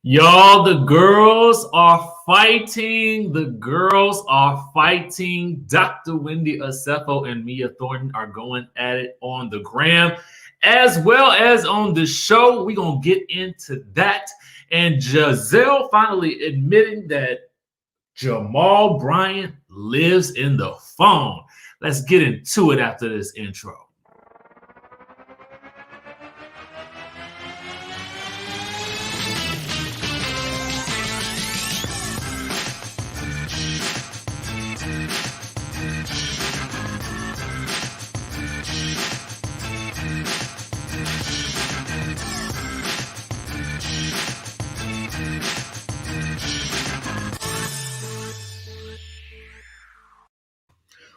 Y'all, the girls are fighting. The girls are fighting. Dr. Wendy Osefo and Mia Thornton are going at it on the gram as well as on the show. We're going to get into that. And Gizelle finally admitting that Jamal Bryant lives in the phone. Let's get into it after this intro.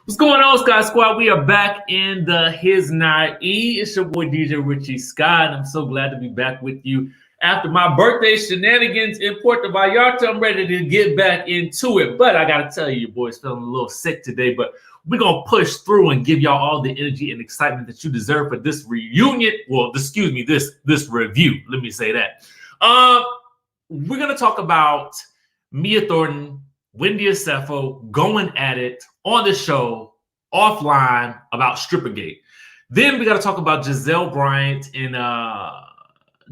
What's going on, Skye Squad? We are back in the His Night E. It's your boy DJRichieSkye, and I'm so glad to be back with you after my birthday shenanigans in Puerto Vallarta. I'm ready to get back into it, but I gotta tell you, your boy's feeling a little sick today. But we're gonna push through and give y'all all the energy and excitement that you deserve for this reunion. Well, excuse me, this review. Let me say that. We're gonna talk about Mia Thornton, Wendy Osefo going at it on the show offline about Strippergate. Then we got to talk about Gizelle Bryant and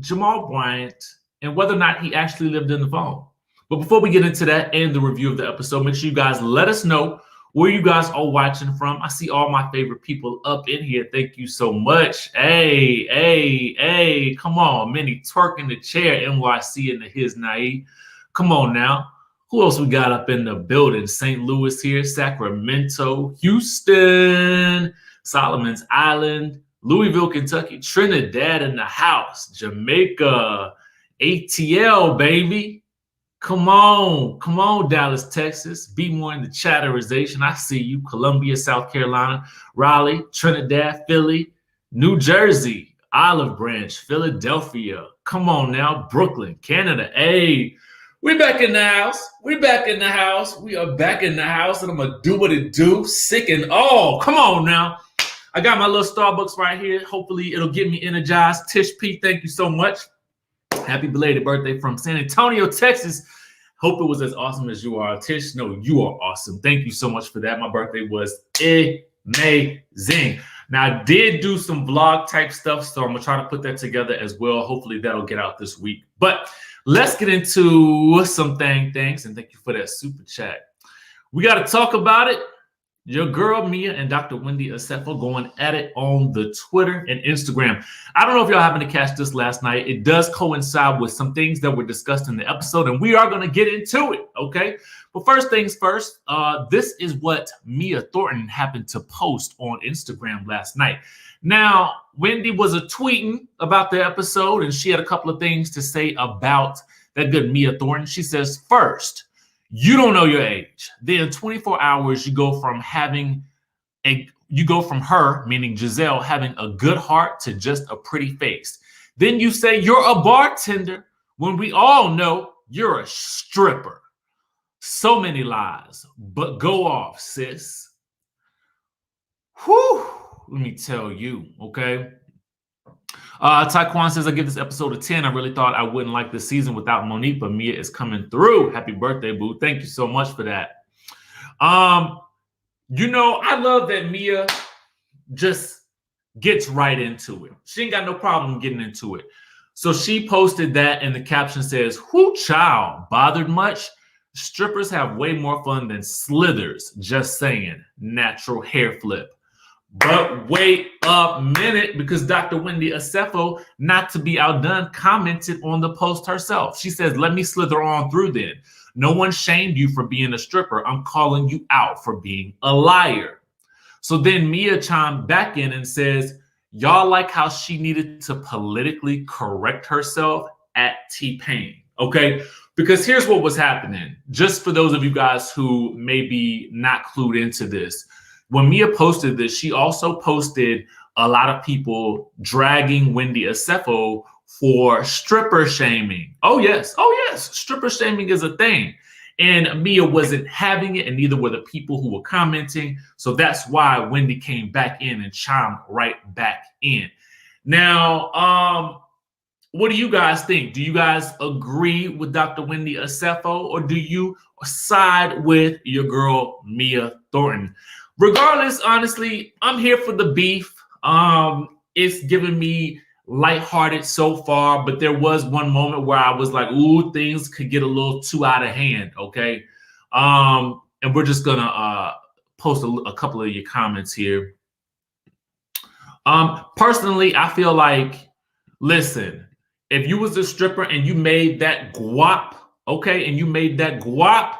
Jamal Bryant and whether or not he actually lived in the phone. But before we get into that and the review of the episode, make sure you guys let us know where you guys are watching from. I see all my favorite people up in here. Thank you so much. Hey, come on. Minnie twerking the chair, NYC in the His Night. Come on now. Who else we got up in the building? St. Louis here, Sacramento, Houston, Solomon's Island, Louisville, Kentucky, Trinidad in the house, Jamaica, ATL, baby. Come on, Dallas, Texas. Be more in the chatterization. I see you. Columbia, South Carolina, Raleigh, Trinidad, Philly, New Jersey, Olive Branch, Philadelphia. Come on now, Brooklyn, Canada. Hey, we back in the house. We back in the house. We are back in the house, and I'm going to do what it do. Sick and all. Come on now. I got my little Starbucks right here. Hopefully, it'll get me energized. Tish P, thank you so much. Happy belated birthday from San Antonio, Texas. Hope it was as awesome as you are. Tish, no, you are awesome. Thank you so much for that. My birthday was amazing. Now, I did do some vlog type stuff, so I'm going to try to put that together as well. Hopefully, that'll get out this week. But let's get into some things, and thank you for that super chat. We got to talk about it. Your girl Mia and Dr. Wendy Osefo going at it on the Twitter and Instagram. I don't know if y'all happened to catch this last night. It does coincide with some things that were discussed in the episode, and we are going to get into it, okay? But first things first, this is what Mia Thornton happened to post on Instagram last night. Now, Wendy was tweeting about the episode, and she had a couple of things to say about that good Mia Thornton. She says, first, you don't know your age. Then 24 hours, you go from her, meaning Gizelle, having a good heart to just a pretty face. Then you say you're a bartender when we all know you're a stripper. So many lies, but go off, sis. Whew. Let me tell you, okay? Taekwon says, I give this episode a 10. I really thought I wouldn't like this season without Monique, but Mia is coming through. Happy birthday, boo. Thank you so much for that. You know, I love that Mia just gets right into it. She ain't got no problem getting into it. So she posted that, and the caption says, whoo, child, bothered much? Strippers have way more fun than slithers. Just saying. Natural hair flip. But wait a minute, because Dr. Wendy Osefo, not to be outdone, commented on the post herself. She says, let me slither on through then. No one shamed you for being a stripper. I'm calling you out for being a liar. So then Mia chimed back in and says, y'all like how she needed to politically correct herself at T-Pain, okay? Because here's what was happening. Just for those of you guys who may be not clued into this, when Mia posted this, she also posted a lot of people dragging Wendy Osefo for stripper shaming. Oh, yes. Stripper shaming is a thing. And Mia wasn't having it, and neither were the people who were commenting. So that's why Wendy came back in and chimed right back in. Now, what do you guys think? Do you guys agree with Dr. Wendy Osefo, or do you side with your girl Mia Thornton? Regardless, honestly, I'm here for the beef. It's giving me lighthearted so far, but there was one moment where I was like, ooh, things could get a little too out of hand, okay? And we're just gonna post a couple of your comments here. Personally, I feel like, listen, if you was a stripper and you made that guap, okay, and you made that guap,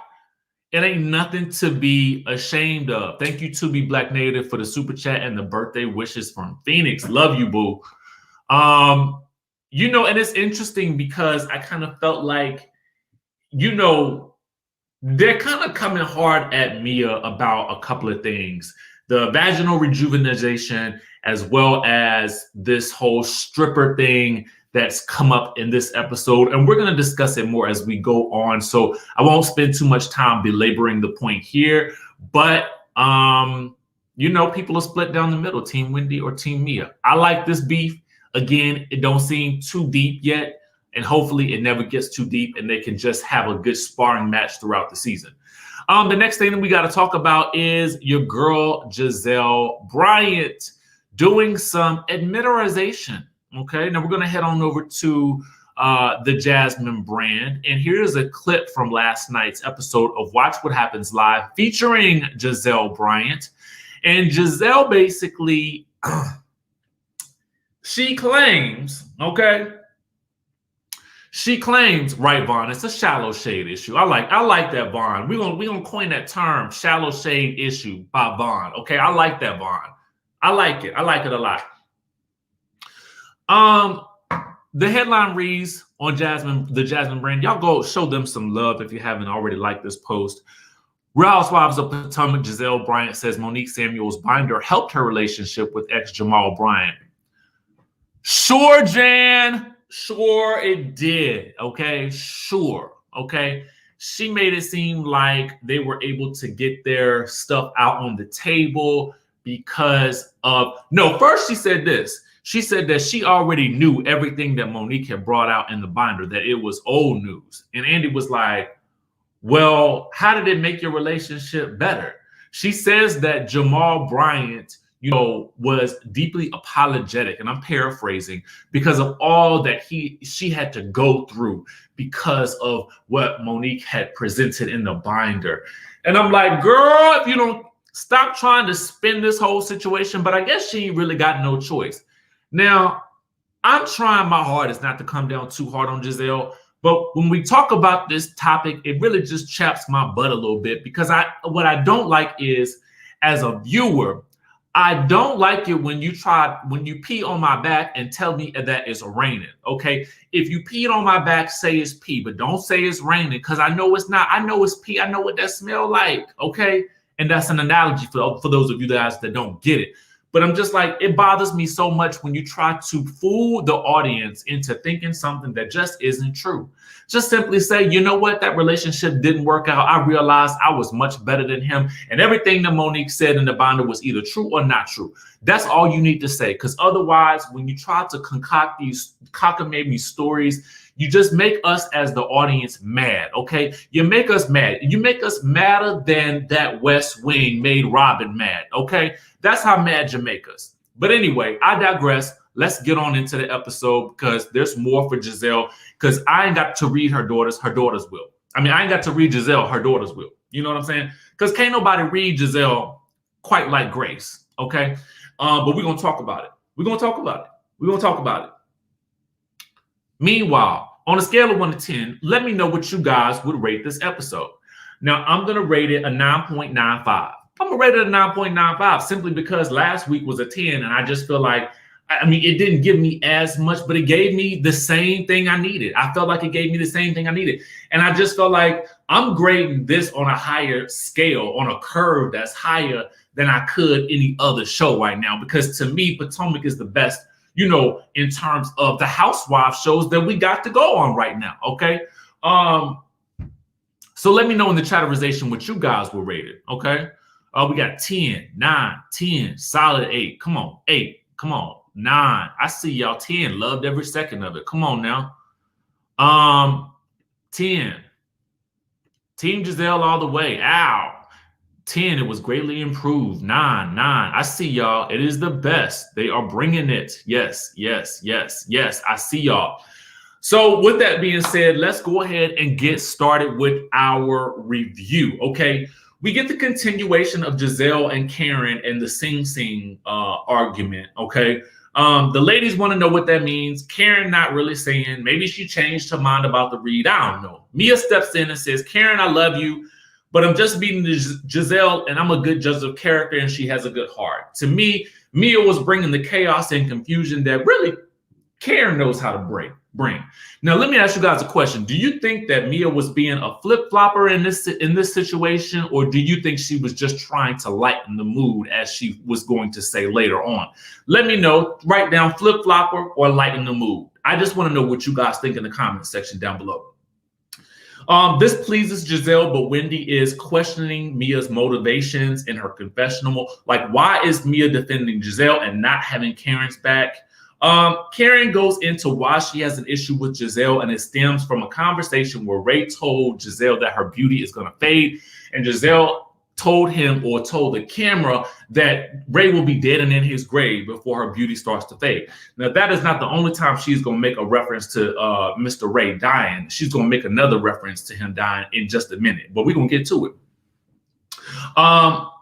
it ain't nothing to be ashamed of. Thank you, To Be Black Native, for the super chat and the birthday wishes from Phoenix. Love you, boo. You know, and it's interesting because I kind of felt like, you know, they're kind of coming hard at Mia about a couple of things. The vaginal rejuvenation, as well as this whole stripper thing that's come up in this episode. And we're going to discuss it more as we go on. So I won't spend too much time belaboring the point here. But, you know, people are split down the middle, Team Wendy or Team Mia. I like this beef. Again, it don't seem too deep yet. And hopefully it never gets too deep and they can just have a good sparring match throughout the season. The next thing that we got to talk about is your girl, Gizelle Bryant, doing some admitterization. Okay, now we're going to head on over to the Jasmine brand. And here's a clip from last night's episode of Watch What Happens Live featuring Gizelle Bryant. And Gizelle basically, she claims, okay, she claims, right, Vaughn, it's a shallow shade issue. I like that, Vaughn. We're gonna coin that term, shallow shade issue by Vaughn. Okay, I like that, Vaughn. I like it. I like it a lot. The headline reads on the Jasmine brand. Y'all go show them some love if you haven't already liked this post. Real Housewives of Potomac, Gizelle Bryant says Monique Samuels' binder helped her relationship with ex Jamal Bryant. Sure, Jan. Sure, it did. Okay, sure. Okay. She made it seem like they were able to get their stuff out on the table because of, no, first she said this. She said that she already knew everything that Monique had brought out in the binder, that it was old news. And Andy was like, well, how did it make your relationship better? She says that Jamal Bryant, you know, was deeply apologetic, and I'm paraphrasing, because of all that she had to go through because of what Monique had presented in the binder. And I'm like, girl, if you don't stop trying to spin this whole situation, but I guess she really got no choice. Now, I'm trying my hardest not to come down too hard on Gizelle, but when we talk about this topic, it really just chaps my butt a little bit because what I don't like is, as a viewer, I don't like it when you pee on my back and tell me that it's raining, okay? If you peed on my back, say it's pee, but don't say it's raining because I know it's not. I know it's pee. I know what that smell like, okay? And that's an analogy for those of you guys that don't get it. But I'm just like, it bothers me so much when you try to fool the audience into thinking something that just isn't true. Just simply say, you know what, that relationship didn't work out. I realized I was much better than him. And everything that Monique said in the binder was either true or not true. That's all you need to say. Because otherwise, when you try to concoct these cockamamie stories, you just make us as the audience mad, okay? You make us mad. You make us madder than that West Wing made Robin mad, okay? That's how mad you make us. But anyway, I digress. Let's get on into the episode because there's more for Gizelle because I ain't got to read her daughters will. I mean, I ain't got to read Gizelle, her daughters will. You know what I'm saying? Because can't nobody read Gizelle quite like Grace, okay? But we're going to talk about it. We're going to talk about it. We're going to talk about it. Meanwhile, on a scale of 1 to 10, let me know what you guys would rate this episode. Now, I'm going to rate it a 9.95. I'm going to rate it a 9.95 simply because last week was a 10, and I just feel like, I mean, it didn't give me as much, but it gave me the same thing I needed. I felt like it gave me the same thing I needed. And I just felt like I'm grading this on a higher scale, on a curve that's higher than I could any other show right now. Because to me, Potomac is the best, you know, in terms of the housewife shows that we got to go on right now, okay? So let me know in the chatterization what you guys will rate it, okay? We got 10, 9, 10, solid 8. Come on, 8. Come on. 9. I see y'all. 10. Loved every second of it. Come on now. 10. Team Gizelle all the way. Ow. 10. It was greatly improved. 9. I see y'all. It is the best. They are bringing it. Yes. I see y'all. So with that being said, let's go ahead and get started with our review. Okay. We get the continuation of Gizelle and Karen and the sing argument. Okay. The ladies want to know what that means. Karen not really saying. Maybe she changed her mind about the read. I don't know. Mia steps in and says, Karen, I love you, but I'm just beating Gizelle, and I'm a good judge of character, and she has a good heart. To me, Mia was bringing the chaos and confusion that really Karen knows how to bring. Now, let me ask you guys a question. Do you think that Mia was being a flip-flopper in this situation, or do you think she was just trying to lighten the mood, as she was going to say later on? Let me know. Write down flip-flopper or lighten the mood. I just want to know what you guys think in the comment section down below. This pleases Gizelle, but Wendy is questioning Mia's motivations in her confessional. Like, why is Mia defending Gizelle and not having Karen's back? Karen goes into why she has an issue with Gizelle, and it stems from a conversation where Ray told Gizelle that her beauty is going to fade, and Gizelle told him, or told the camera, that Ray will be dead and in his grave before her beauty starts to fade. Now, that is not the only time she's going to make a reference to Mr. Ray dying. She's going to make another reference to him dying in just a minute, but we're going to get to it.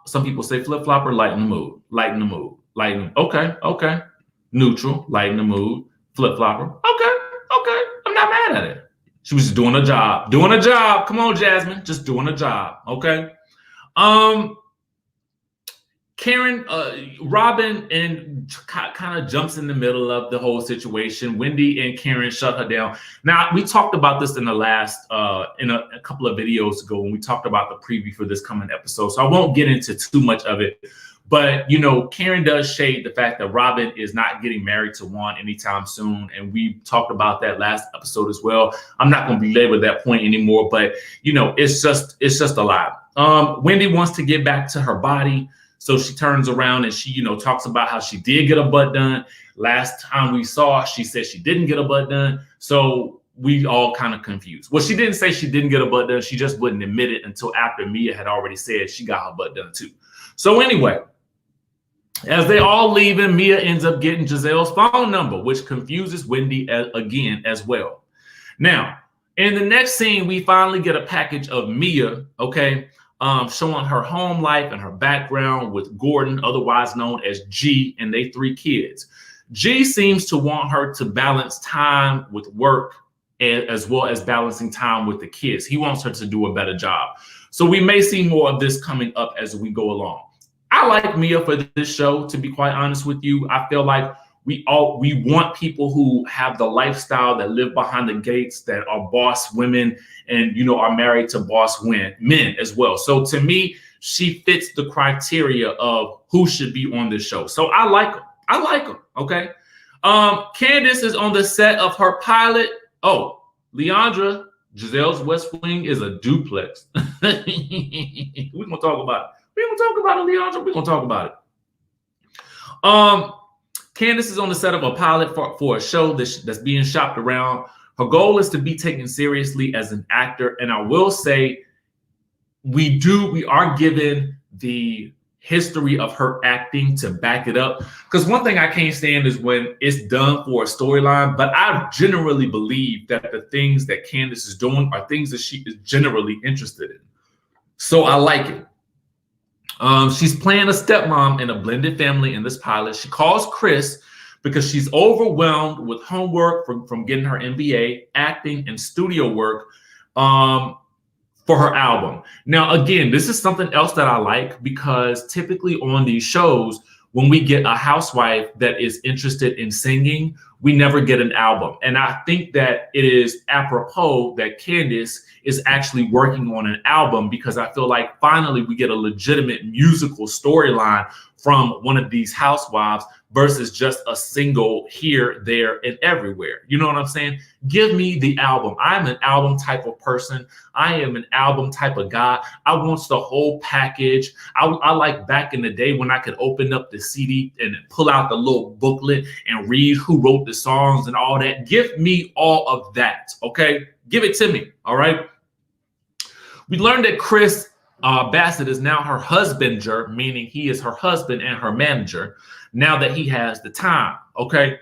Some people say flip-flopper, lighten the mood. Okay. Neutral, lighten the mood. Flip-flopper. Okay. I'm not mad at it. She was just doing a job. Come on, Jasmine. Just doing a job. Okay. Karen, Robin, and kind of jumps in the middle of the whole situation. Wendy and Karen shut her down. Now, we talked about this in the last, in a couple of videos ago when we talked about the preview for this coming episode. So I won't get into too much of it. But, you know, Karen does shade the fact that Robin is not getting married to Juan anytime soon. And we talked about that last episode as well. I'm not going to belabor that point anymore. But, you know, it's just a lot. Wendy wants to get back to her body. So she turns around and she, you know, talks about how she did get a butt done. Last time we saw, she said she didn't get a butt done. So we all kind of confused. Well, she didn't say she didn't get a butt done. She just wouldn't admit it until after Mia had already said she got her butt done too. So anyway, as they all leaving, Mia ends up getting Gizelle's phone number, which confuses Wendy again as well. Now, in the next scene, we finally get a package of Mia, okay, showing her home life and her background with Gordon, otherwise known as G, and they 3 kids. G seems to want her to balance time with work as well as balancing time with the kids. He wants her to do a better job. So we may see more of this coming up as we go along. I like Mia for this show, to be quite honest with you. I feel like we want people who have the lifestyle, that live behind the gates, that are boss women and, you know, are married to boss men as well. So to me, she fits the criteria of who should be on this show. So I like her. Okay. Candace is on the set of her pilot. Oh, Leandra, Gizelle's West Wing is a duplex. We're gonna talk about it. We're going to talk about it, Leandra. We're going to talk about it. Candace is on the set of a pilot for a show that's being shopped around. Her goal is to be taken seriously as an actor. And I will say, we are given the history of her acting to back it up. Because one thing I can't stand is when it's done for a storyline. But I generally believe that the things that Candace is doing are things that she is generally interested in. So I like it. She's playing a stepmom in a blended family in this pilot. She calls Chris because she's overwhelmed with homework from getting her MBA, acting, and studio work for her album. Now, again, this is something else that I like, because typically on these shows, when we get a housewife that is interested in singing, we never get an album. And I think that it is apropos that Candace is actually working on an album, because I feel like finally we get a legitimate musical storyline from one of these housewives versus just a single here, there, and everywhere. You know what I'm saying? Give me the album. I'm an album type of person. I am an album type of guy. I want the whole package. I like back in the day when I could open up the CD and pull out the little booklet and read who wrote the songs and all that. Give me all of that, okay? Give it to me, all right? We learned that Chris Bassett is now her husbander, meaning he is her husband and her manager, now that he has the time, okay?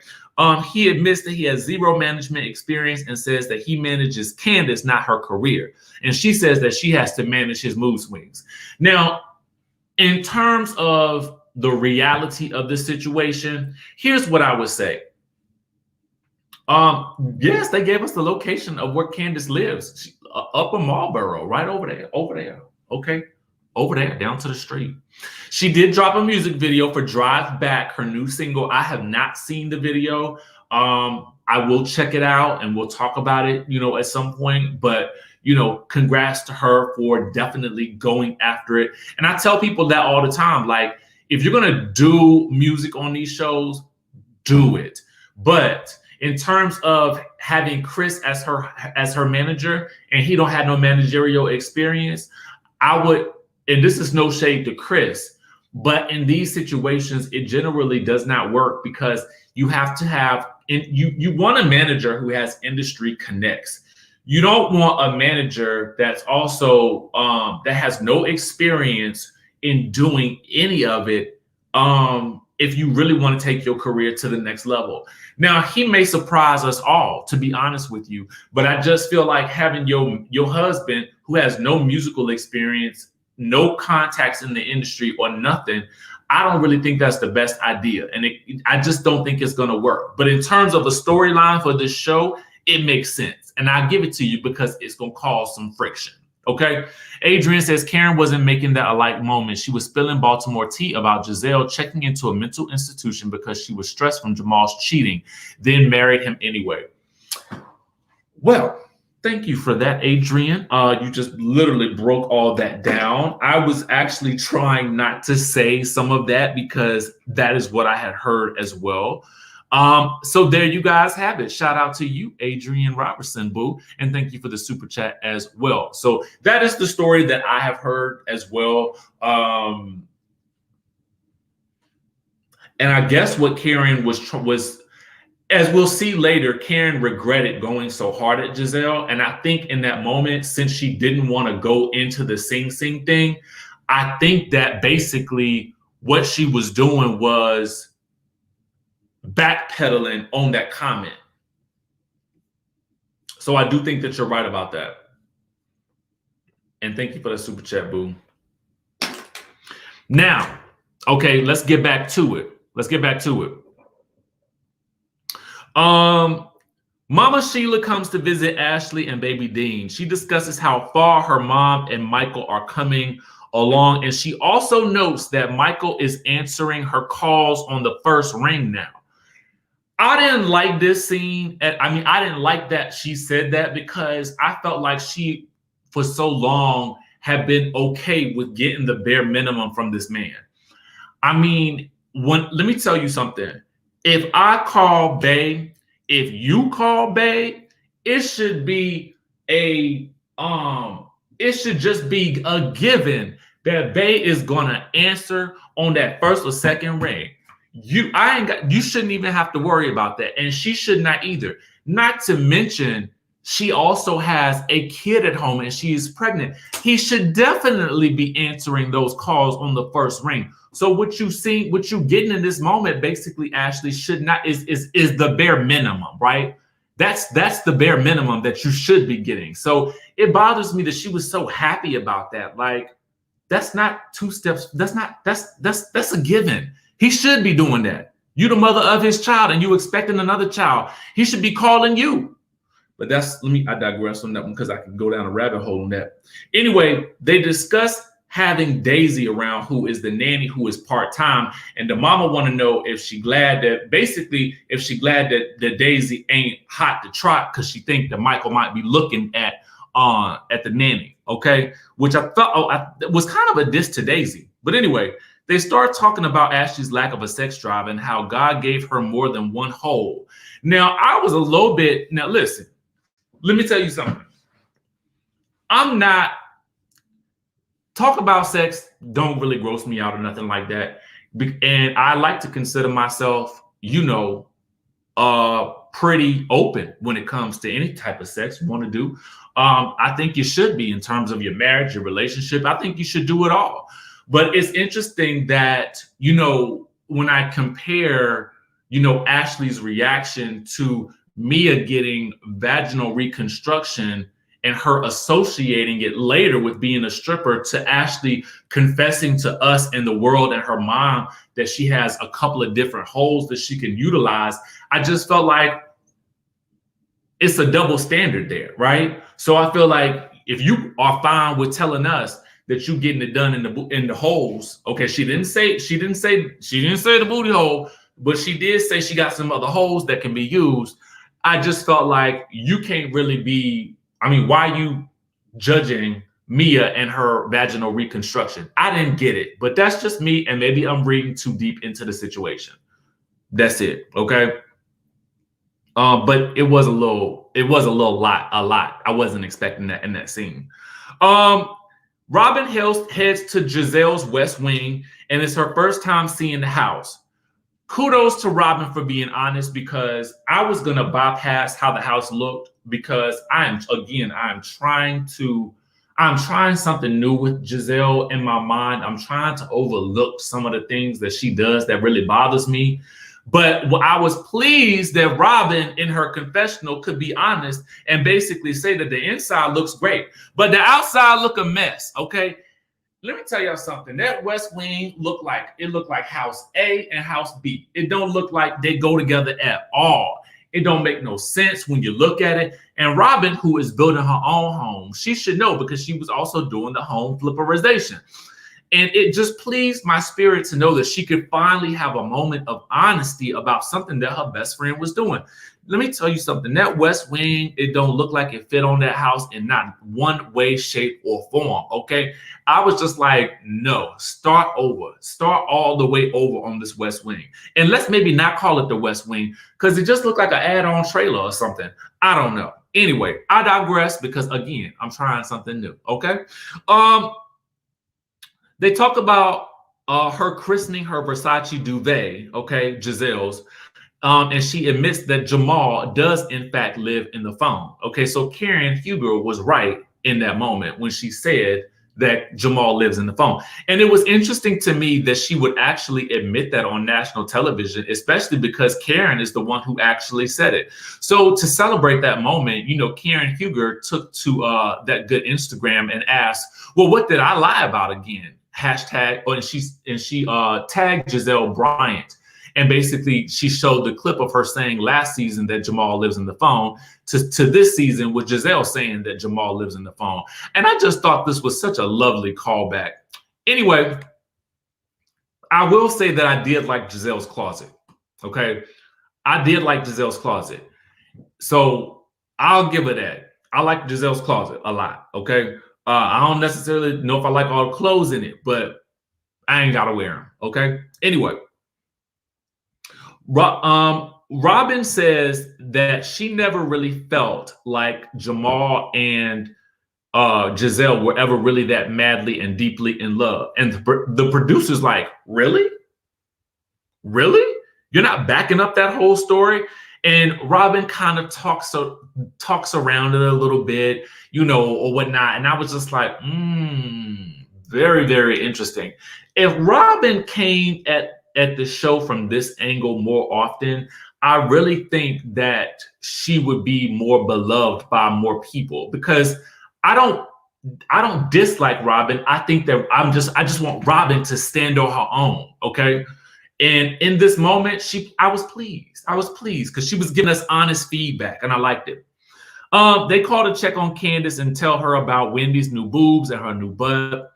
He admits that he has zero management experience and says that he manages Candace, not her career. And she says that she has to manage his mood swings. Now, in terms of the reality of the situation, here's what I would say. Yes, they gave us the location of where Candace lives, Upper Marlboro, right over there, okay? Over there, down to the street. She did drop a music video for Drive Back, her new single. I have not seen the video. I will check it out and we'll talk about it, at some point. But, congrats to her for definitely going after it. And I tell people that all the time, like, if you're going to do music on these shows, do it. But in terms of having Chris as her manager and he don't have no managerial experience, I would, and this is no shade to Chris, but in these situations, it generally does not work because you have to have, you want a manager who has industry connects. You don't want a manager that's also, that has no experience in doing any of it if you really want to take your career to the next level. Now, he may surprise us all, to be honest with you, but I just feel like having your husband who has no musical experience, no contacts in the industry or nothing, I don't really think that's the best idea. And I just don't think it's going to work. But in terms of a storyline for this show, it makes sense. And I give it to you because it's going to cause some friction. Okay. Adrian says Karen wasn't making that a light moment. She was spilling Baltimore tea about Gizelle checking into a mental institution because she was stressed from Jamal's cheating, then married him anyway. Well, thank you for that, Adrian. You just literally broke all that down. I was actually trying not to say some of that because that is what I had heard as well. So there you guys have it. Shout out to you, Adrian Robertson, boo. And thank you for the super chat as well. So that is the story that I have heard as well. And I guess what Karen was, as we'll see later, Karen regretted going so hard at Gizelle. And I think in that moment, since she didn't want to go into the Sing Sing thing, I think that basically what she was doing was backpedaling on that comment. So I do think that you're right about that. And thank you for the super chat, boo. Now, okay, let's get back to it. Mama Sheila comes to visit Ashley and baby Dean. She discusses how far her mom and Michael are coming along. And she also notes that Michael is answering her calls on the first ring now. I didn't like this scene. I didn't like that she said that because I felt like she, for so long, had been okay with getting the bare minimum from this man. Let me tell you something. If I call Bae, if you call Bae, it should be it should just be a given that Bae is gonna answer on that first or second ring. You shouldn't even have to worry about that. And she should not either. Not to mention, she also has a kid at home and she is pregnant. He should definitely be answering those calls on the first ring. So what you getting in this moment, basically, Ashley, is the bare minimum, right? That's the bare minimum that you should be getting. So it bothers me that she was so happy about that. Like, that's not two steps. That's a given. He should be doing that. You the mother of his child and you expecting another child. He should be calling you. But I digress on that one because I can go down a rabbit hole on that. Anyway, they discuss having Daisy around, who is the nanny, who is part-time. And the mama want to know if she glad that Daisy ain't hot to trot because she think that Michael might be looking at the nanny. Okay. Which I thought was kind of a diss to Daisy. But anyway, they start talking about Ashley's lack of a sex drive and how God gave her more than one hole. Now, I was a little bit, now listen, let me tell you something. I'm not, talk about sex don't really gross me out or nothing like that. And I like to consider myself, you know, pretty open when it comes to any type of sex you want to do. I think you should be in terms of your marriage, your relationship. I think you should do it all. But it's interesting that, you know, when I compare, you know, Ashley's reaction to Mia getting vaginal reconstruction and her associating it later with being a stripper to Ashley confessing to us and the world and her mom that she has a couple of different holes that she can utilize, I just felt like it's a double standard there, right? So I feel like if you are fine with telling us that you getting it done in the holes, okay, she didn't say the booty hole, but she did say she got some other holes that can be used. I just felt like you can't really be, I mean, why are you judging Mia and her vaginal reconstruction? I didn't get it, but that's just me, and maybe I'm reading too deep into the situation. That's it, okay? But it was a lot. I wasn't expecting that in that scene. Robin heads to Gizelle's West Wing, and it's her first time seeing the house. Kudos to Robin for being honest, because I was going to bypass how the house looked, because I'm trying something new with Gizelle in my mind. I'm trying to overlook some of the things that she does that really bothers me. But I was pleased that Robin in her confessional could be honest and basically say that the inside looks great, but the outside look a mess. Okay. Let me tell y'all something. That West Wing looked like house A and house B. It don't look like they go together at all. It don't make no sense when you look at it. And Robin, who is building her own home, she should know, because she was also doing the home flipperization. And it just pleased my spirit to know that she could finally have a moment of honesty about something that her best friend was doing. Let me tell you something. That West Wing, it don't look like it fit on that house in not one way, shape, or form, okay? I was just like, no, start over. Start all the way over on this West Wing. And let's maybe not call it the West Wing, because it just looked like an add-on trailer or something. I don't know. Anyway, I digress, because, again, I'm trying something new, okay? They talk about her christening her Versace duvet, okay, Gizelle's, and she admits that Jamal does in fact live in the phone. Okay, so Karen Huger was right in that moment when she said that Jamal lives in the phone. And it was interesting to me that she would actually admit that on national television, especially because Karen is the one who actually said it. So to celebrate that moment, you know, Karen Huger took to that good Instagram and asked, well, what did I lie about again? Hashtag, and she tagged Gizelle Bryant. And basically, she showed the clip of her saying last season that Jamal lives in the phone to this season with Gizelle saying that Jamal lives in the phone. And I just thought this was such a lovely callback. Anyway, I will say that I did like Gizelle's closet. Okay. I did like Gizelle's closet. So I'll give her that. I like Gizelle's closet a lot. Okay. I don't necessarily know if I like all the clothes in it, but I ain't got to wear them. Okay. Anyway. Robin says that she never really felt like Jamal and Gizelle were ever really that madly and deeply in love. And the producer's like, really? Really? You're not backing up that whole story? And Robin kind of talks around it a little bit, you know, or whatnot. And I was just like, very, very interesting. If Robin came at the show from this angle more often, I really think that she would be more beloved by more people, because I don't dislike Robin. I think that I just want Robin to stand on her own. Okay. And in this moment, I was pleased because she was giving us honest feedback and I liked it. They called to check on Candace and tell her about Wendy's new boobs and her new butt.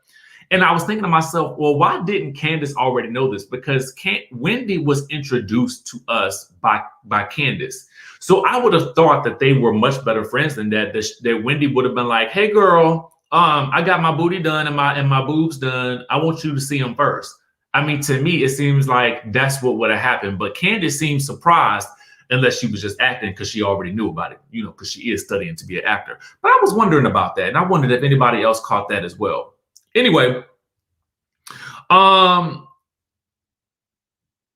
And I was thinking to myself, well, why didn't Candace already know this? Because Wendy was introduced to us by Candace. So I would have thought that they were much better friends than that. That Wendy would have been like, hey, girl, I got my booty done and my boobs done. I want you to see them first. I mean, to me, it seems like that's what would have happened. But Candace seemed surprised, unless she was just acting because she already knew about it, you know, because she is studying to be an actor. But I was wondering about that, and I wondered if anybody else caught that as well. Anyway,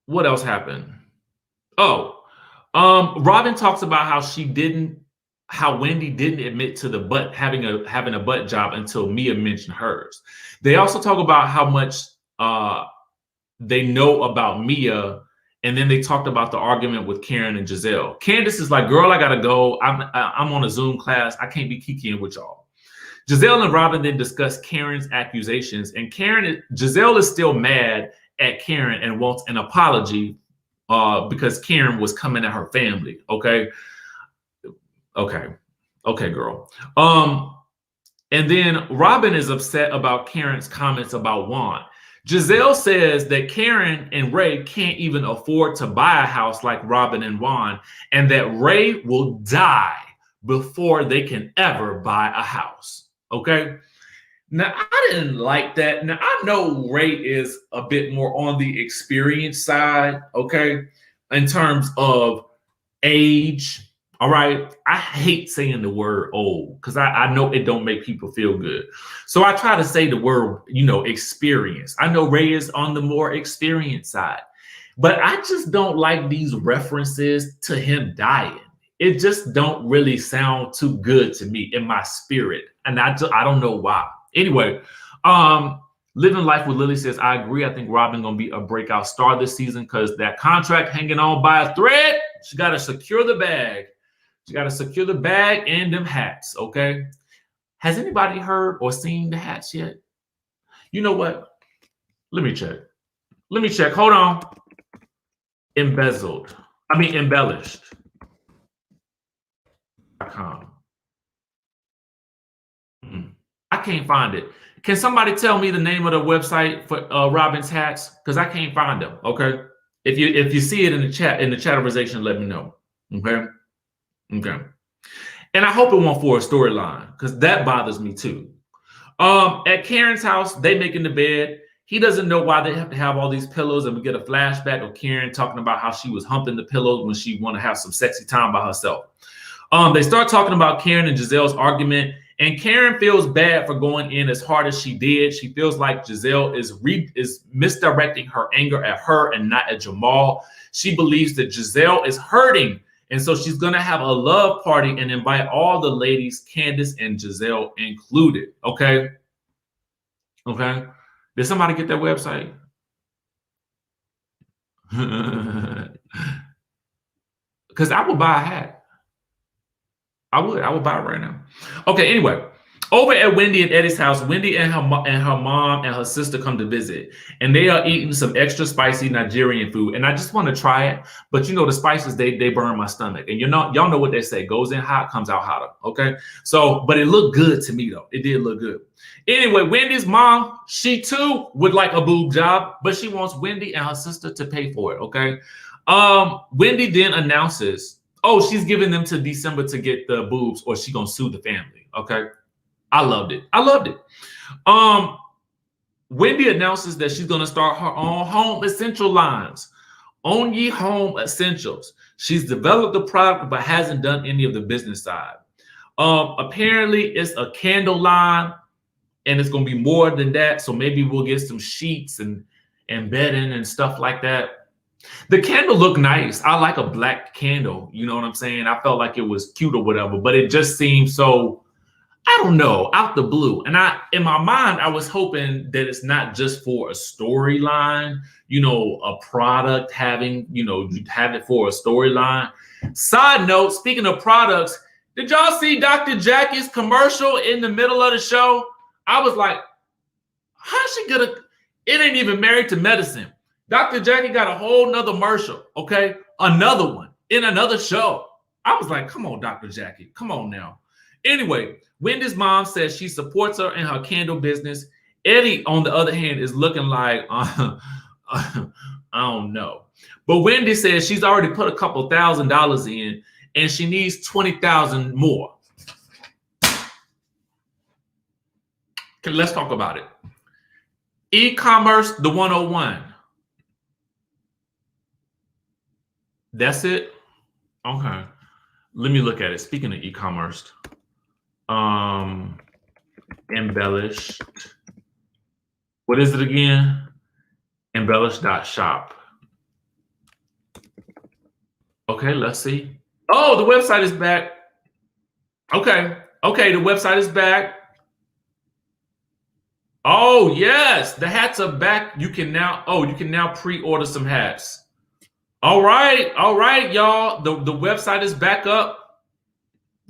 what else happened? Oh, Robin talks about how Wendy didn't admit to the having a butt job until Mia mentioned hers. They also talk about how much they know about Mia, and then they talked about the argument with Karen and Gizelle. Candace is like, "Girl, I gotta go. I'm on a Zoom class. I can't be kikiing with y'all." Gizelle and Robin then discuss Karen's accusations, and Gizelle is still mad at Karen and wants an apology because Karen was coming at her family. Okay, girl. And then Robin is upset about Karen's comments about Juan. Gizelle says that Karen and Ray can't even afford to buy a house like Robin and Juan, and that Ray will die before they can ever buy a house. Okay. Now, I didn't like that. Now, I know Ray is a bit more on the experience side, okay, in terms of age. All right. I hate saying the word old because I know it don't make people feel good. So I try to say the word, experience. I know Ray is on the more experienced side, but I just don't like these references to him dying. It just don't really sound too good to me in my spirit. And I don't know why. Anyway, Living Life with Lily says, I agree. I think Robin gonna be a breakout star this season because that contract hanging on by a thread. She got to secure the bag. She got to secure the bag and them hats, okay? Has anybody heard or seen the hats yet? You know what? Let me check. Hold on. Embellished. I can't find it. Can somebody tell me the name of the website for Robin's hats? Because I can't find them, okay? If you see it in the chatterization, let me know, okay? Okay. And I hope it won't for a storyline because that bothers me too. At Karen's house, they making the bed. He doesn't know why they have to have all these pillows, and we get a flashback of Karen talking about how she was humping the pillows when she want to have some sexy time by herself. They start talking about Karen and Gizelle's argument, and Karen feels bad for going in as hard as she did. She feels like Gizelle is misdirecting her anger at her and not at Jamal. She believes that Gizelle is hurting, and so she's going to have a love party and invite all the ladies, Candace and Gizelle included. Okay? Did somebody get that website? Because I would buy a hat. I would buy it right now. Okay, anyway. Over at Wendy and Eddie's house, Wendy and her mom and her sister come to visit, and they are eating some extra spicy Nigerian food. And I just want to try it, but the spices they burn my stomach. And y'all know what they say: goes in hot, comes out hotter. Okay, so but it looked good to me though. It did look good. Anyway, Wendy's mom, she too would like a boob job, but she wants Wendy and her sister to pay for it. Okay, Wendy then announces, oh, she's giving them to December to get the boobs, or she gonna sue the family. Okay. I loved it. Wendy announces that she's going to start her own home essential lines. Own Ye Home Essentials. She's developed the product but hasn't done any of the business side. Apparently, it's a candle line, and it's going to be more than that. So maybe we'll get some sheets and bedding and stuff like that. The candle looked nice. I like a black candle. You know what I'm saying? I felt like it was cute or whatever, but it just seemed so, I don't know, out the blue. And in my mind, I was hoping that it's not just for a storyline, a product having, you'd have it for a storyline. Side note, speaking of products, did y'all see Dr. Jackie's commercial in the middle of the show? I was like, how's she gonna, it ain't even Married to Medicine. Dr. Jackie got a whole nother commercial, okay? Another one in another show. I was like, come on, Dr. Jackie, come on now. Anyway, Wendy's mom says she supports her in her candle business. Eddie, on the other hand, is looking like, I don't know. But Wendy says she's already put a couple $1,000s in, and she needs 20,000 more. Okay, let's talk about it. E-commerce, the 101. That's it? Okay. Let me look at it. Speaking of e-commerce, embellished. What is it again? Embellished.shop. Okay, let's see. Oh, the website is back. Okay. Okay, the website is back. Oh, yes. The hats are back. You can now pre-order some hats. All right, y'all. The website is back up.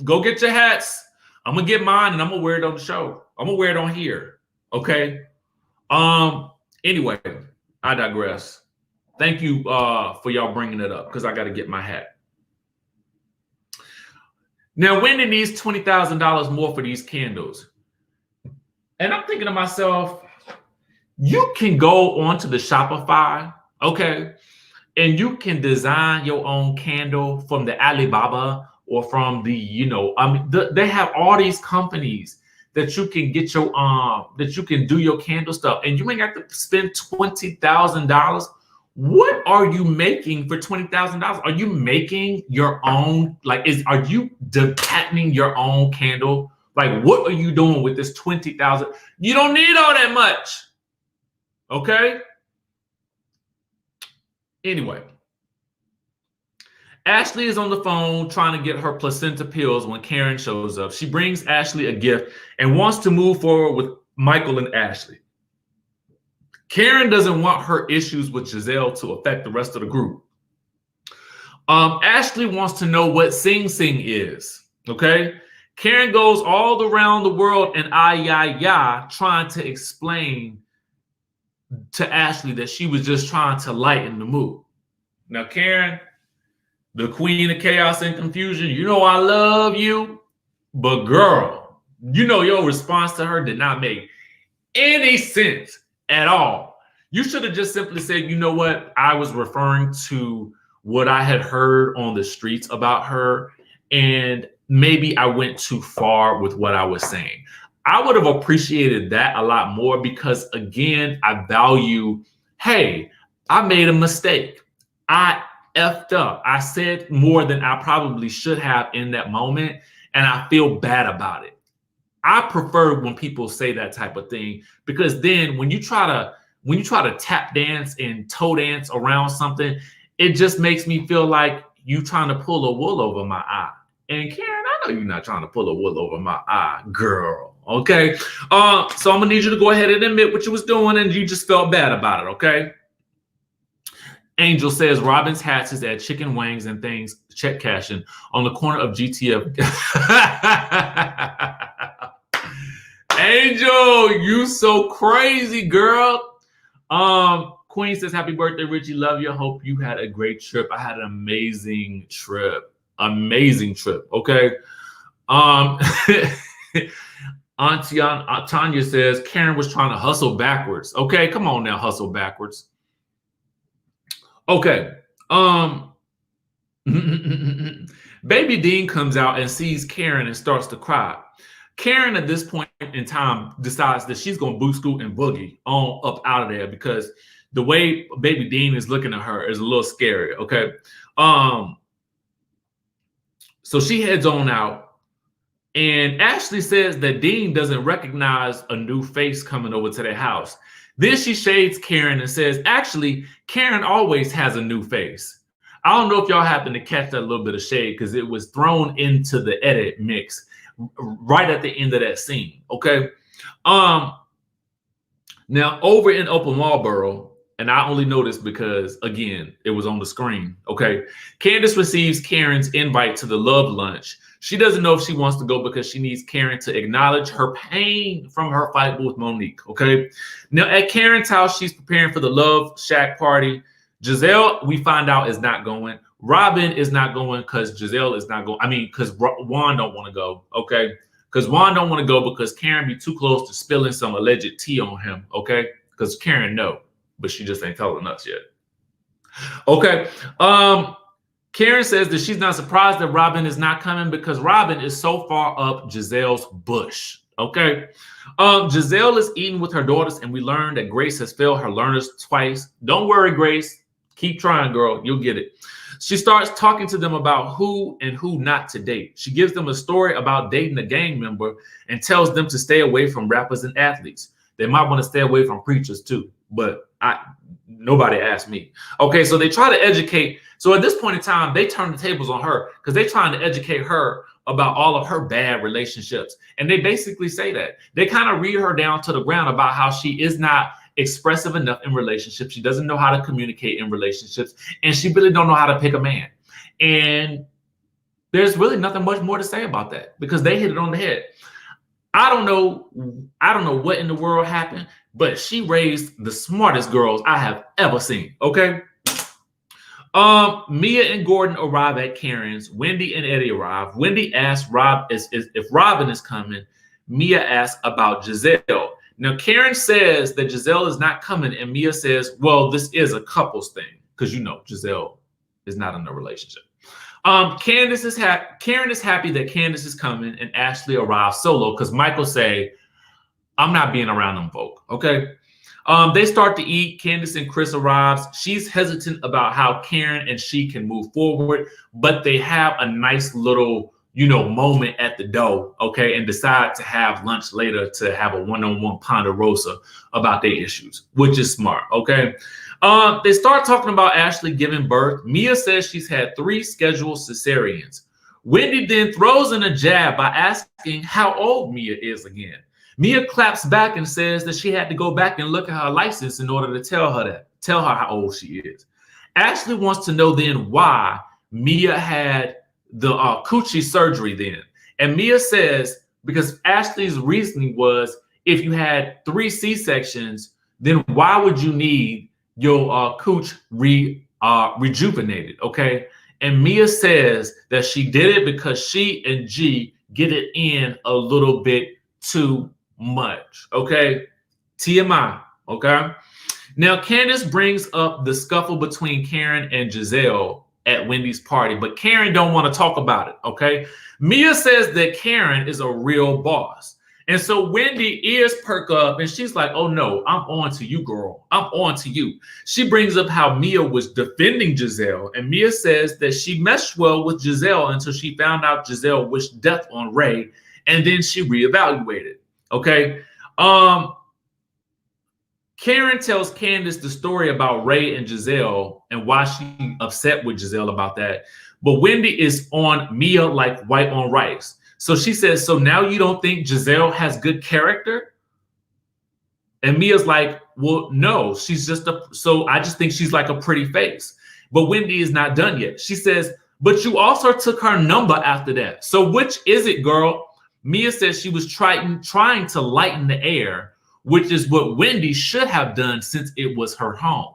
Go get your hats. I'm gonna get mine and I'm gonna wear it on the show. I'm gonna wear it on here. Okay. Anyway, I digress. Thank you for y'all bringing it up because I got to get my hat. Now, Wendy needs $20,000 more for these candles. And I'm thinking to myself, you can go onto the Shopify, okay, and you can design your own candle from the Alibaba or from the, they have all these companies that you can get your that you can do your candle stuff, and you ain't got to spend $20,000. What are you making for $20,000? Are you making your own? Like, are you patenting your own candle? Like, what are you doing with this $20,000? You don't need all that much. Okay. Anyway, Ashley is on the phone trying to get her placenta pills when Karen shows up. She brings Ashley a gift and wants to move forward with Michael and Ashley. Karen doesn't want her issues with Gizelle to affect the rest of the group. Ashley wants to know what Sing Sing is. Okay. Karen goes all around the world and trying to explain to Ashley that she was just trying to lighten the mood. Now, Karen, the queen of chaos and confusion, you know I love you, but girl, you know your response to her did not make any sense at all. You should have just simply said, you know what? I was referring to what I had heard on the streets about her, and maybe I went too far with what I was saying. I would have appreciated that a lot more because, again, I value, hey, I made a mistake. I effed up. I said more than I probably should have in that moment, and I feel bad about it. I prefer when people say that type of thing, because then when you try to tap dance and toe dance around something, it just makes me feel like you trying to pull a wool over my eye. And Karen, I know you're not trying to pull a wool over my eye, girl. Okay. So I'm gonna need you to go ahead and admit what you was doing and you just felt bad about it, okay? Angel says Robin's hats is at Chicken Wings and Things check cashing on the corner of GTF. Angel, you so crazy, girl. Queen says, happy birthday, Richie. Love you. Hope you had a great trip. I had an amazing trip. Amazing trip. Okay. Auntie Tanya says Karen was trying to hustle backwards. Okay, come on now, hustle backwards. Okay. Baby Dean comes out and sees Karen and starts to cry. Karen, at this point in time, decides that she's going to boot scoot and boogie on up out of there because the way Baby Dean is looking at her is a little scary. Okay. So she heads on out. And Ashley says that Dean doesn't recognize a new face coming over to their house. Then she shades Karen and says, actually, Karen always has a new face. I don't know if y'all happen to catch that little bit of shade because it was thrown into the edit mix right at the end of that scene. Okay. Now over in Upper Marlboro, and I only noticed because, again, it was on the screen. Okay. Candace receives Karen's invite to the love lunch. She doesn't know if she wants to go because she needs Karen to acknowledge her pain from her fight with Monique. Okay. Now at Karen's house, she's preparing for the Love Shack party. Gizelle, we find out, is not going. Robin is not going because Gizelle is not going. I mean, because Juan don't want to go. Okay. Because Juan don't want to go because Karen be too close to spilling some alleged tea on him. Okay. Because Karen know, but she just ain't telling us yet. Okay. Karen says that she's not surprised that Robin is not coming because Robin is so far up Gizelle's bush. Okay. Gizelle is eating with her daughters, and we learned that Grace has failed her learners twice. Don't worry, Grace. Keep trying, girl. You'll get it. She starts talking to them about who and who not to date. She gives them a story about dating a gang member and tells them to stay away from rappers and athletes. They might want to stay away from preachers too, but nobody asked me. Okay, so they try to educate. So at this point in time, they turn the tables on her because they're trying to educate her about all of her bad relationships. And they basically say that. They kind of read her down to the ground about how she is not expressive enough in relationships. She doesn't know how to communicate in relationships, and she really don't know how to pick a man. And there's really nothing much more to say about that because they hit it on the head. I don't know what in the world happened, but she raised the smartest girls I have ever seen. Okay. Mia and Gordon arrive at Karen's. Wendy and Eddie arrive. Wendy asks Rob if Robin is coming. Mia asks about Gizelle. Now, Karen says that Gizelle is not coming, and Mia says, well, this is a couples thing, because you know Gizelle is not in a relationship. Karen is happy that Candace is coming, and Ashley arrives solo because Michael say, I'm not being around them folk, okay? They start to eat. Candace and Chris arrives. She's hesitant about how Karen and she can move forward, but they have a nice little moment at the door, okay, and decide to have lunch later to have a one-on-one ponderosa about their issues, which is smart, okay? They start talking about Ashley giving birth. Mia says she's had 3 scheduled cesareans. Wendy then throws in a jab by asking how old Mia is again. Mia claps back and says that she had to go back and look at her license in order to tell her how old she is. Ashley wants to know then why Mia had the coochie surgery then. And Mia says, because Ashley's reasoning was, if you had 3 C-sections, then why would you need your cooch rejuvenated, okay? And Mia says that she did it because she and G get it in a little bit too much, okay? TMI, okay? Now, Candace brings up the scuffle between Karen and Gizelle at Wendy's party, but Karen don't want to talk about it, okay? Mia says that Karen is a real boss. And so Wendy ears perk up and she's like, oh no, I'm on to you, girl. I'm on to you. She brings up how Mia was defending Gizelle, and Mia says that she meshed well with Gizelle until she found out Gizelle wished death on Ray, and then she reevaluated, okay? Karen tells Candace the story about Ray and Gizelle and why she upset with Gizelle about that. But Wendy is on Mia like white on rice. So she says, so now you don't think Gizelle has good character? And Mia's like, well, no, she's just I just think she's like a pretty face. But Wendy is not done yet. She says, but you also took her number after that. So which is it, girl? Mia says she was trying to lighten the air, which is what Wendy should have done since it was her home.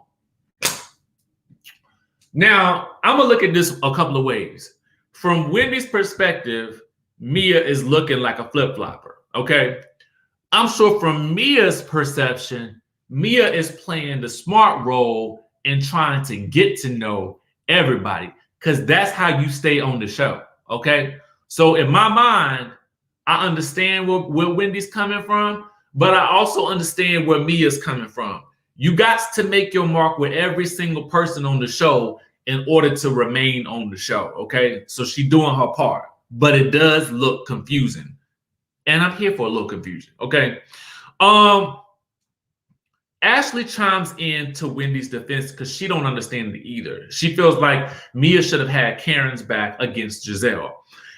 Now, I'm going to look at this a couple of ways. From Wendy's perspective, Mia is looking like a flip-flopper, okay? I'm sure from Mia's perception, Mia is playing the smart role and trying to get to know everybody because that's how you stay on the show, okay? So in my mind, I understand where Wendy's coming from, but I also understand where Mia's coming from. You got to make your mark with every single person on the show in order to remain on the show, okay? So she's doing her part, but it does look confusing. And I'm here for a little confusion, okay? Ashley chimes in to Wendy's defense because she don't understand it either. She feels like Mia should have had Karen's back against Gizelle.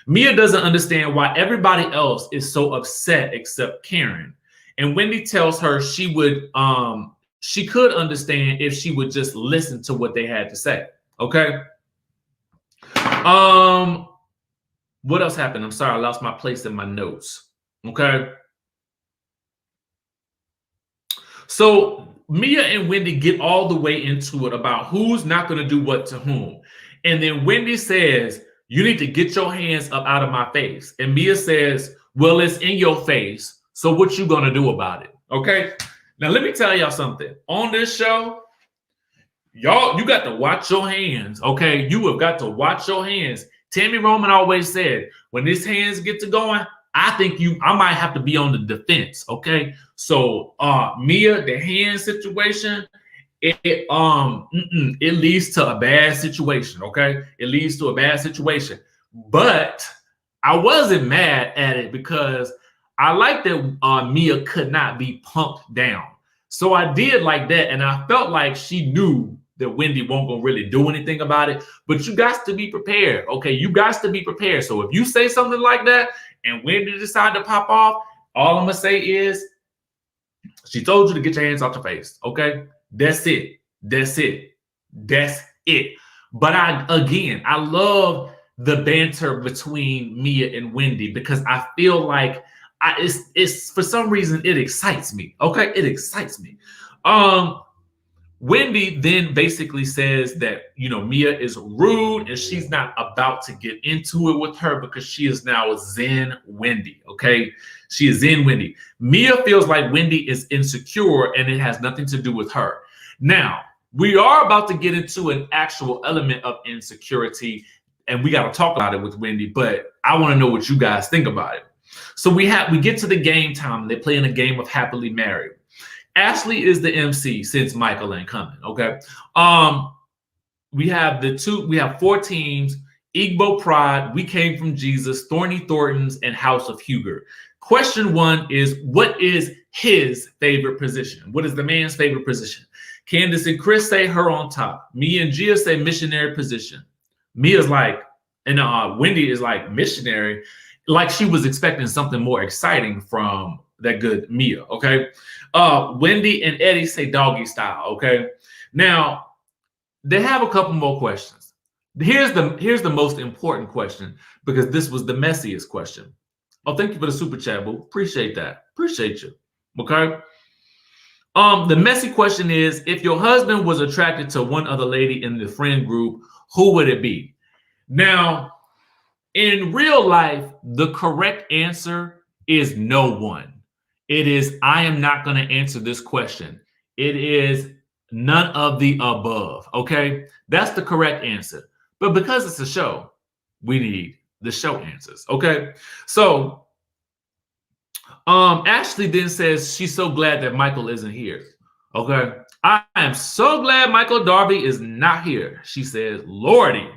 Mia doesn't understand why everybody else is so upset except Karen. And Wendy tells her she could understand if she would just listen to what they had to say. Okay. What else happened? I'm sorry, I lost my place in my notes. Okay. So Mia and Wendy get all the way into it about who's not going to do what to whom. And then Wendy says, you need to get your hands up out of my face. And Mia says, well, it's in your face. So what you going to do about it? Okay. Now, let me tell y'all something. On this show, y'all, you got to watch your hands. Okay. You have got to watch your hands. Tammy Roman always said, when his hands get to going, I might have to be on the defense. Okay. So Mia, the hand situation, it leads to a bad situation. Okay, it leads to a bad situation. But I wasn't mad at it because I like that Mia could not be punked down. So I did like that, and I felt like she knew that Wendy won't gonna really do anything about it. But you got to be prepared. Okay, you got to be prepared. So if you say something like that and Wendy decide to pop off, all I'm gonna say is she told you to get your hands off your face. Okay, that's it. That's it. That's it. But I love the banter between Mia and Wendy because I feel like it's for some reason it excites me. Okay, it excites me. Wendy then basically says that, you know, Mia is rude and she's not about to get into it with her because she is now Zen Wendy. Okay, she is Zen Wendy. Mia feels like Wendy is insecure and it has nothing to do with her. Now, we are about to get into an actual element of insecurity and we got to talk about it with Wendy, but I want to know what you guys think about it. So we get to the game time and they play in a game of Happily Married. Ashley is the MC since Michael ain't coming. Okay. We have 4 teams: Igbo Pride, We Came from Jesus, Thorntons, and House of Huger. Question 1 is, what is his favorite position? What is the man's favorite position? Candace and Chris say her on top. Me and Gia say missionary position. Mia's like, and Wendy is like missionary, like she was expecting something more exciting from that good Mia. Okay. Wendy and Eddie say doggy style. Okay. Now they have a couple more questions. Here's the most important question because this was the messiest question. Oh, thank you for the super chat, boo. Appreciate that. Appreciate you. Okay. The messy question is, if your husband was attracted to one other lady in the friend group, who would it be? Now, in real life, the correct answer is no one. It is, I am not going to answer this question. It is none of the above. Okay. That's the correct answer. But because it's a show, we need the show answers. Okay. So, Ashley then says she's so glad that Michael isn't here. Okay. I am so glad Michael Darby is not here. She says, Lordy.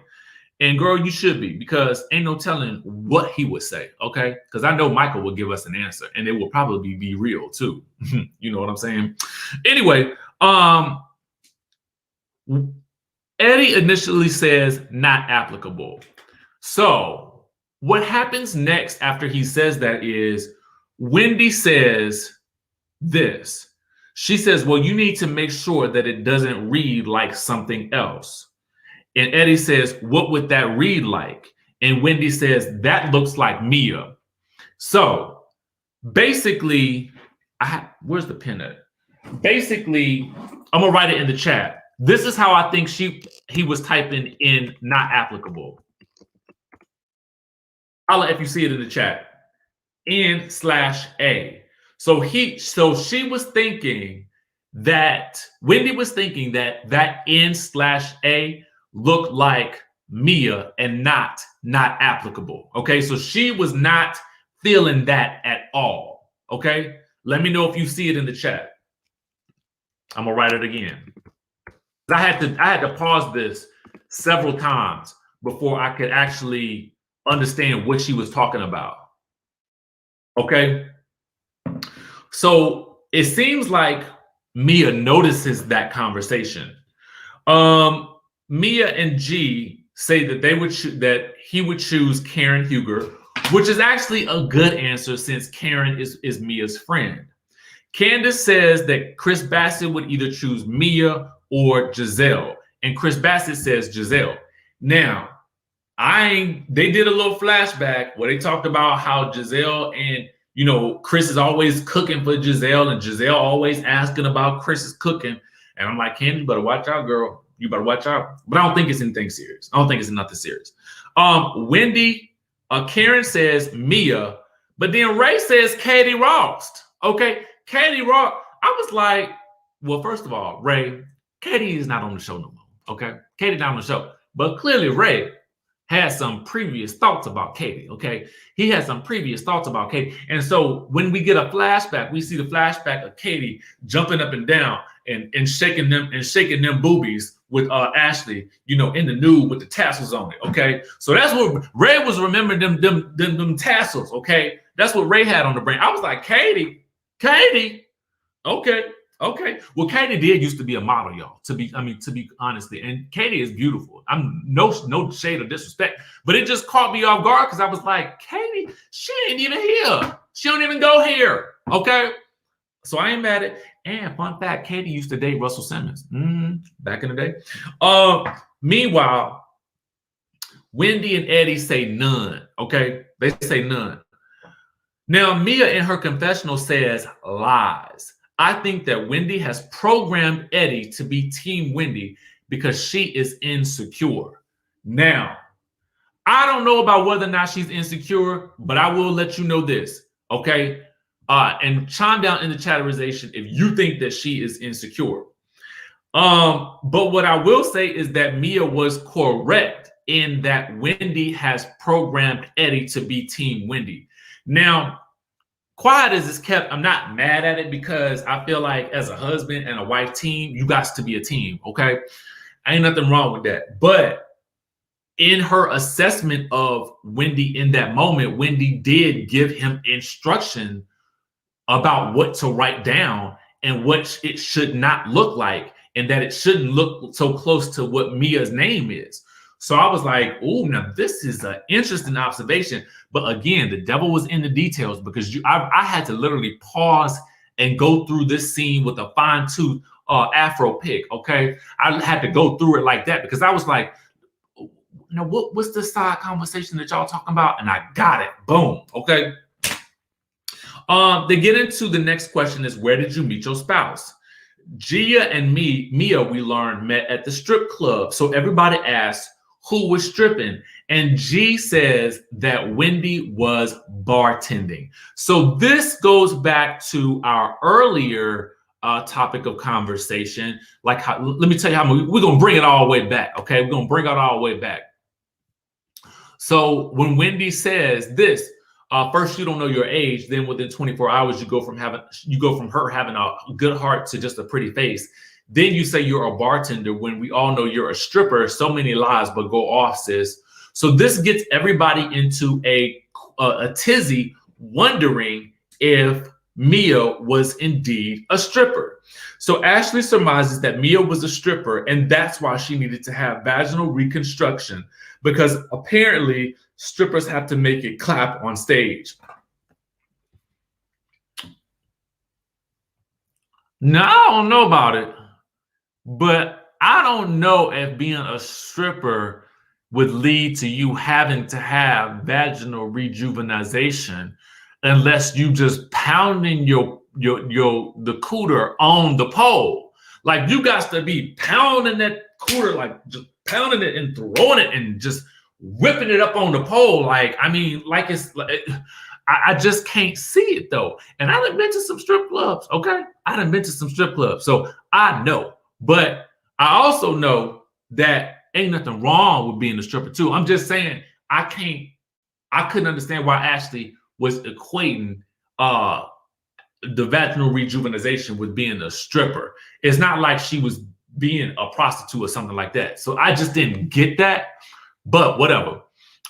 And girl, you should be, because ain't no telling what he would say, okay? Because I know Michael will give us an answer, and it will probably be real too. You know what I'm saying? Anyway, Eddie initially says not applicable. So what happens next after he says that is Wendy says this. She says, well, you need to make sure that it doesn't read like something else. And Eddie says, what would that read like? And Wendy says, that looks like Mia. So basically, where's the pen at? Basically, I'm gonna write it in the chat. This is how I think he was typing in not applicable. I'll let if you see it in the chat. N/A. So she was thinking that Wendy was thinking that N/A looked like Mia and not applicable. Okay, so she was not feeling that at all. Okay, let me know if you see it in the chat. I'm gonna write it again. I had to pause this several times before I could actually understand what she was talking about. Okay, so it seems like Mia notices that conversation. Mia and G say that that he would choose Karen Huger, which is actually a good answer since Karen is Mia's friend. Candace says that Chris Bassett would either choose Mia or Gizelle, and Chris Bassett says Gizelle. Now, they did a little flashback where they talked about how Gizelle and Chris is always cooking for Gizelle, and Gizelle always asking about Chris's cooking. And I'm like, Candace, you better watch out, girl. You better watch out. But I don't think it's anything serious. I don't think it's nothing serious. Karen says Mia, but then Ray says Katie Rost. Okay, Katie Rost. I was like, well, first of all, Ray, Katie is not on the show no more. Okay, Katie not on the show. But clearly, Ray, had some previous thoughts about Katie, okay? He had some previous thoughts about Katie. And so when we get a flashback, we see the flashback of Katie jumping up and down and shaking them boobies with Ashley, you know, in the nude with the tassels on it, okay? So that's what Ray was remembering, them tassels, okay? That's what Ray had on the brain. I was like, Katie, okay. Well, Katie did used to be a model, y'all, to be honestly, and Katie is beautiful. I'm no shade of disrespect, but it just caught me off guard because I was like, Katie, she ain't even here. She don't even go here, okay? So I ain't mad at it. And fun fact, Katie used to date Russell Simmons back in the day. Meanwhile, Wendy and Eddie say none, okay? They say none. Now, Mia in her confessional says lies. I think that Wendy has programmed Eddie to be Team Wendy because she is insecure. Now, I don't know about whether or not she's insecure, but I will let you know this, okay? And chime down in the chatterization if you think that she is insecure. But what I will say is that Mia was correct in that Wendy has programmed Eddie to be Team Wendy. Now, quiet as it's kept, I'm not mad at it because I feel like as a husband and a wife team, you got to be a team, okay? Ain't nothing wrong with that. But in her assessment of Wendy in that moment, Wendy did give him instruction about what to write down and what it should not look like, and that it shouldn't look so close to what Mia's name is. So I was like, oh, now this is an interesting observation. But again, the devil was in the details because I had to literally pause and go through this scene with a fine-tooth Afro pick, okay? I had to go through it like that because I was like, you know, what's the side conversation that y'all talking about? And I got it. Boom, okay? They get into the next question is, where did you meet your spouse? Gia and Mia, we learned, met at the strip club. So everybody asked who was stripping. And G says that Wendy was bartending. So this goes back to our earlier topic of conversation. Like, let me tell you how we're going to bring it all the way back. Okay, we're going to bring it all the way back. So when Wendy says this, first you don't know your age, then within 24 hours you go from her having a good heart to just a pretty face. Then you say you're a bartender when we all know you're a stripper. So many lies, but go off, sis. So this gets everybody into a tizzy, wondering if Mia was indeed a stripper. So Ashley surmises that Mia was a stripper, and that's why she needed to have vaginal reconstruction, because apparently strippers have to make it clap on stage. Now, I don't know about it, but I don't know if being a stripper would lead to you having to have vaginal rejuvenation unless you just pounding the cooter on the pole. Like, you got to be pounding that cooter, like just pounding it and throwing it and just whipping it up on the pole. Like, I mean, like it's like, I just can't see it though. And I done been to some strip clubs, okay? I done been to some strip clubs, so I know. But I also know that ain't nothing wrong with being a stripper too. I'm just saying I couldn't understand why Ashley was equating the vaginal rejuvenation with being a stripper. It's not like she was being a prostitute or something like that. So I just didn't get that, but whatever.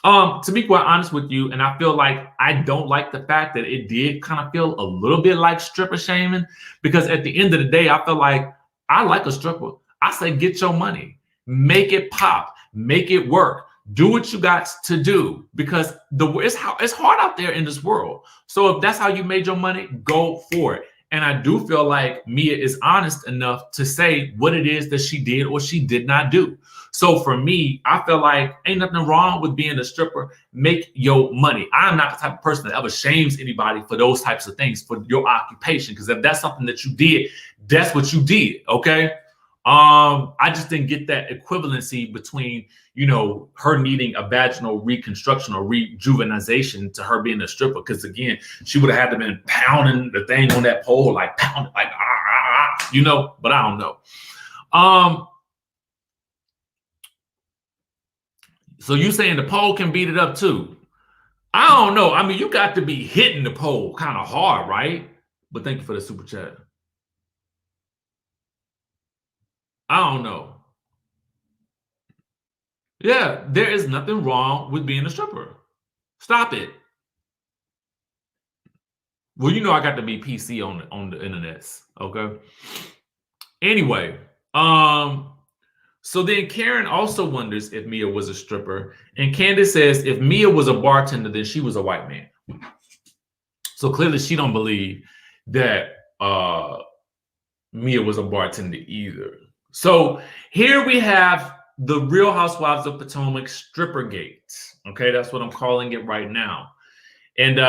To be quite honest with you, and I feel like I don't like the fact that it did kind of feel a little bit like stripper shaming, because at the end of the day, I feel like I like a stripper. I say, get your money, make it pop, make it work, do what you got to do, because it's hard out there in this world. So if that's how you made your money, go for it. And I do feel like Mia is honest enough to say what it is that she did or she did not do. So for me, I feel like ain't nothing wrong with being a stripper. Make your money. I'm not the type of person that ever shames anybody for those types of things, for your occupation. Because if that's something that you did, that's what you did. Okay. I just didn't get that equivalency between, you know, her needing a vaginal reconstruction or rejuvenization to her being a stripper. Because again, she would have had to been pounding the thing on that pole, like pounding, like you know. But I don't know. So you saying the pole can beat it up too? I don't know. I mean, you got to be hitting the pole kind of hard, right? But thank you for the super chat. I don't know. Yeah, there is nothing wrong with being a stripper. Stop it. Well, you know I got to be PC on the internets, okay? Anyway, so then Karen also wonders if Mia was a stripper, and Candace says if Mia was a bartender, then she was a white man. So clearly she don't believe that Mia was a bartender either. So here we have the Real Housewives of Potomac stripper gate. Okay, that's what I'm calling it right now. And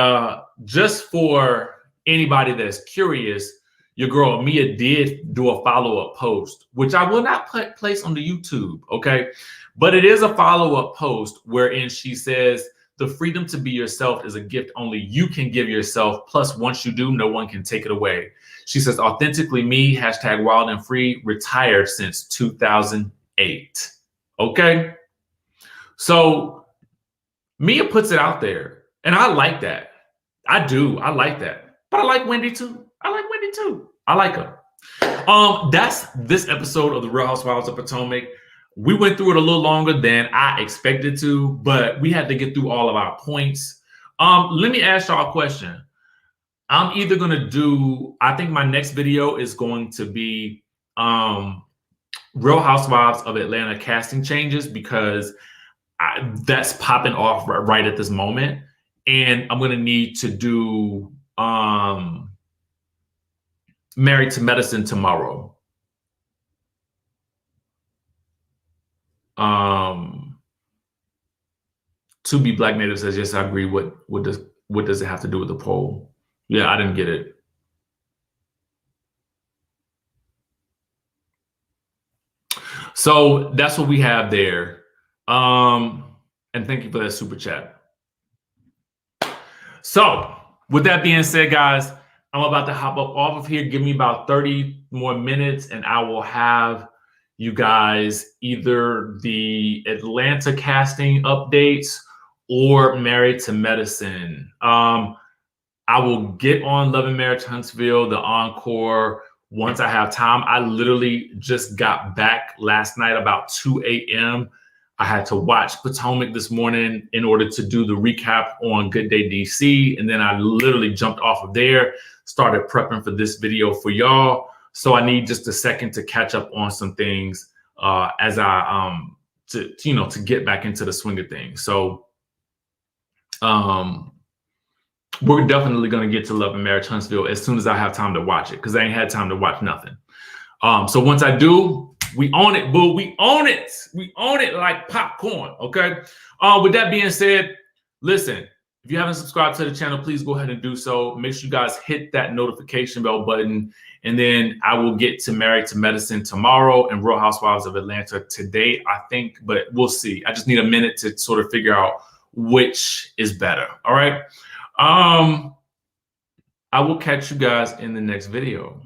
just for anybody that's curious, your girl Mia did do a follow-up post, which I will not place on the YouTube, okay? But it is a follow-up post wherein she says, the freedom to be yourself is a gift only you can give yourself. Plus, once you do, no one can take it away. She says, authentically me, hashtag wild and free, retired since 2008. Okay? So Mia puts it out there, and I like that. I do. I like that. But I like Wendy too. I like her. That's this episode of the Real Housewives of Potomac. We went through it a little longer than I expected to, but we had to get through all of our points. Let me ask y'all a question. I'm either going to do, I think my next video is going to be Real Housewives of Atlanta casting changes, because that's popping off right at this moment. And I'm going to need to do Married to Medicine tomorrow. To be Black Native says, yes, I agree. What does it have to do with the poll? Yeah, I didn't get it. So that's what we have there. And thank you for that super chat. So with that being said, guys, I'm about to hop up off of here. Give me about 30 more minutes and I will have you guys either the Atlanta casting updates or Married to Medicine. I will get on Love and Marriage Huntsville, the Encore, once I have time. I literally just got back last night about 2 a.m. I had to watch Potomac this morning in order to do the recap on Good Day DC. And then I literally jumped off of there, started prepping for this video for y'all. So I need just a second to catch up on some things as I, to get back into the swing of things. So we're definitely going to get to Love and Marriage Huntsville as soon as I have time to watch it, because I ain't had time to watch nothing. So once I do, we own it, boo. We own it. We own it like popcorn, okay? With that being said, listen, if you haven't subscribed to the channel, please go ahead and do so. Make sure you guys hit that notification bell button, and then I will get to Married to Medicine tomorrow and Real Housewives of Atlanta today, I think, but we'll see. I just need a minute to sort of figure out which is better, all right? I will catch you guys in the next video.